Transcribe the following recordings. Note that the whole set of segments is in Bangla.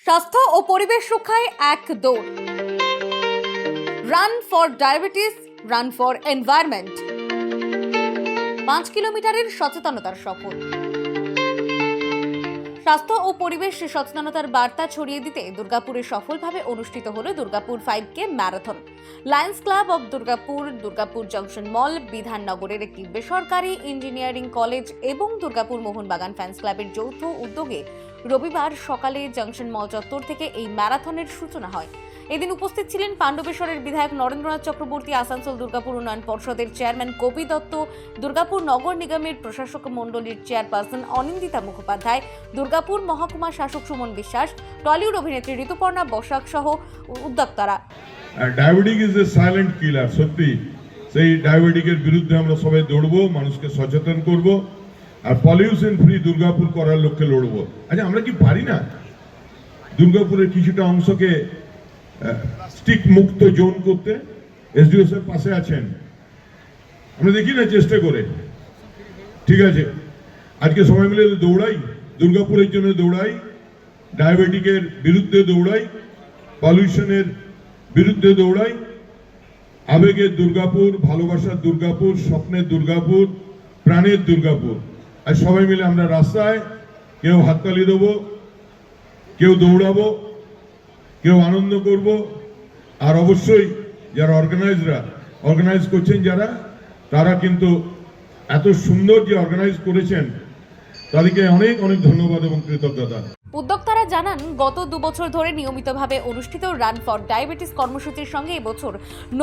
স্বাস্থ্য ও পরিবেশ রক্ষায় এক দৌড়। Run for diabetes, run for environment. 5 কিলোমিটারের সচেতনতার সফর। স্বাস্থ্য ও পরিবেশ সচেতনতার বার্তা ছড়িয়ে দিতে দুর্গাপুরে সফলভাবে অনুষ্ঠিত হলো Durgapur 5K marathon. Lions Club of Durgapur, Durgapur junction mall, বিধাননগরের একটি বেসরকারি ইঞ্জিনিয়ারিং কলেজ এবং দুর্গাপুর মোহনবাগান ফ্যান্স ক্লাবের যৌথ উদ্যোগে রবিবার সকালে জংশন মল চত্বর থেকে এই ম্যারাথনের সূচনা হয়। এদিন উপস্থিত ছিলেন পাণ্ডবেশ্বরের বিধায়ক নরেন্দ্রনাথ চক্রবর্তী, আসানসোল দুর্গাপুর উন্নয়ন পর্ষদের চেয়ারম্যান কবি দত্ত, দুর্গাপুর নগর নিগমের প্রশাসক মণ্ডলীর চেয়ারপারসন অনিন্দিতা মুখোপাধ্যায়, দুর্গাপুর মহকুমা শাসক সুমন বিশ্বাস, টলিউড অভিনেত্রী ঋতুপর্ণা বসাক সহ উদ্যোক্তারা। Diabetic is a silent killer. সত্যি সেই ডায়াবেটিকের বিরুদ্ধে আমরা সবাই দৌড়বো, মানুষকে সচেতন করব, আর পলিউশন ফ্রি দুর্গাপুর করার লক্ষ্যে লড়বো। আচ্ছা, আমরা কি পারি না দুর্গাপুরের কিছুটা অংশকে স্টিক মুক্ত জোন করতে? এসডিও স্যার পাশে আছেন, আমরা দেখি না চেষ্টা করে। ঠিক আছে, আজকে সবাই মিলে দৌড়াই, দুর্গাপুরের জন্য দৌড়াই, ডায়াবেটিকের বিরুদ্ধে দৌড়াই, পলিউশনের বিরুদ্ধে দৌড়াই। আবেগের দুর্গাপুর, ভালোবাসার দুর্গাপুর, স্বপ্নের দুর্গাপুর, প্রাণের দুর্গাপুর। আর সবাই মিলে আমরা রাস্তায়, কেউ হাততালি দেবো, কেউ দৌড়াবো, কেউ আনন্দ করব, আর অবশ্যই যারা অর্গানাইজ করছেন, তারা কিন্তু এত সুন্দর যে অর্গানাইজ করেছেন, তাদেরকে অনেক অনেক ধন্যবাদ এবং কৃতজ্ঞতা। উদ্যোক্তারা জানান, গত 2 বছর ধরে নিয়মিতভাবে অনুষ্ঠিত রান ফর ডায়াবেটিস কর্মসূচির সঙ্গে এবছর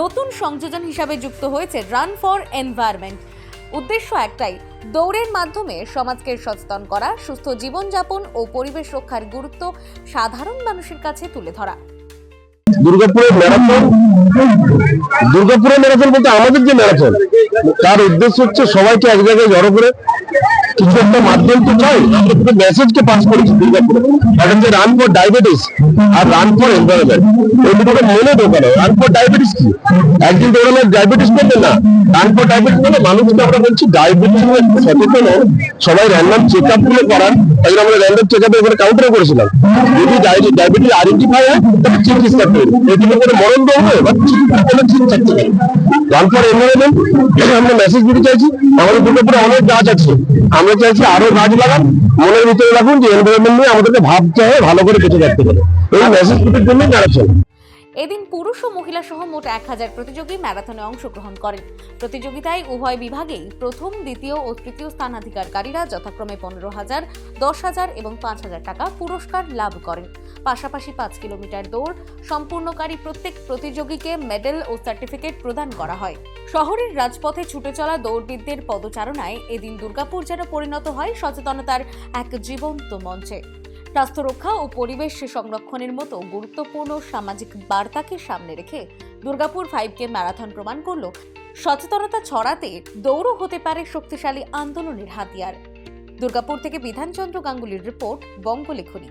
নতুন সংযোজন হিসাবে যুক্ত হয়েছে রান ফর এনভায়রনমেন্ট। উদ্দেশ্য একটাই, দৌড়ের মাধ্যমে সমাজকে সচেতন করা, সুস্থ জীবনযাপন ও পরিবেশ রক্ষার গুরুত্ব সাধারণ মানুষের কাছে তুলে ধরা। দুর্গাপুরের ম্যারাথন বলতে আমাদের যে ম্যারাথন, তার উদ্দেশ্য হচ্ছে সবাইকে এক জায়গায় জড়ো করে কিছু একটা মাধ্যম তো চাই, আমরা পুরো মেসেজকে পাস করেছি দুর্গাপুরে। একটা হচ্ছে রান ফর ডায়াবেটিস আর রান ফর এনভায়রনমেন্ট, এই দুটোকে মনে ঢোকানো। রান ফর ডায়াবেটিস কি? একদিন দৌড়ালে ডায়াবেটিস করবে না। রান ফর ডায়াবেটিস মানে মানুষকে আমরা বলছি ডায়াবেটিস সচেতন, সবাই র্যান্ডম চেক আপ গুলো করান। তাই আমরা র্যান্ডম চেক আপে এখানে কাউন্টার করেছিলাম, যদি ডায়াবেটিস আইডেন্টিফাই হয় তাহলে চিকিৎসা করবে, এগুলো করে মরণ দৌড়বে বা চিকিৎসা করবে। রান ফর এনভায়রনমেন্ট আমরা মেসেজ দিতে চাইছি, আমাদের দুর্গাপুরে অনেক গাছ আছে, আমরা চাইছি আরো গাছ লাগান, মনের ভিতরে রাখুন যে এনভায়রনমেন্ট নিয়ে আমাদেরকে ভাবতে হবে, ভালো করে বেঁচে থাকতে হবে। এই মেসেজ দিতে জন্য ম্যারাথন। এদিন পুরুষ ও মহিলা সহ মোট 1000 প্রতিযোগী ম্যারাথনে অংশগ্রহণ করেন। প্রতিযোগিতায় উভয় বিভাগেই প্রথম, দ্বিতীয় ও তৃতীয় স্থানাধিকারীরা যথাক্রমে 15,000, 10,000 এবং 5,000 টাকা পুরস্কার লাভ করেন। পাশাপাশি 5 কিলোমিটার দৌড় সম্পূর্ণকারী প্রত্যেক প্রতিযোগীকে মেডেল ও সার্টিফিকেট প্রদান করা হয়। শহরের রাজপথে ছুটে চলা দৌড়বিদদের পদচারণায় এদিন দুর্গাপুর যেন পরিণত হয় সচেতনতার এক জীবন্ত মঞ্চে। স্বাস্থ্য রক্ষা ও পরিবেশ সংরক্ষণের মতো গুরুত্বপূর্ণ সামাজিক বার্তাকে সামনে রেখে দুর্গাপুর 5K ম্যারাথন প্রমাণ করল, সচেতনতা ছড়াতে দৌড়ও হতে পারে শক্তিশালী আন্দোলনের হাতিয়ার। দুর্গাপুর থেকে বিধানচন্দ্র গাঙ্গুলির রিপোর্ট, বঙ্গলেখনী।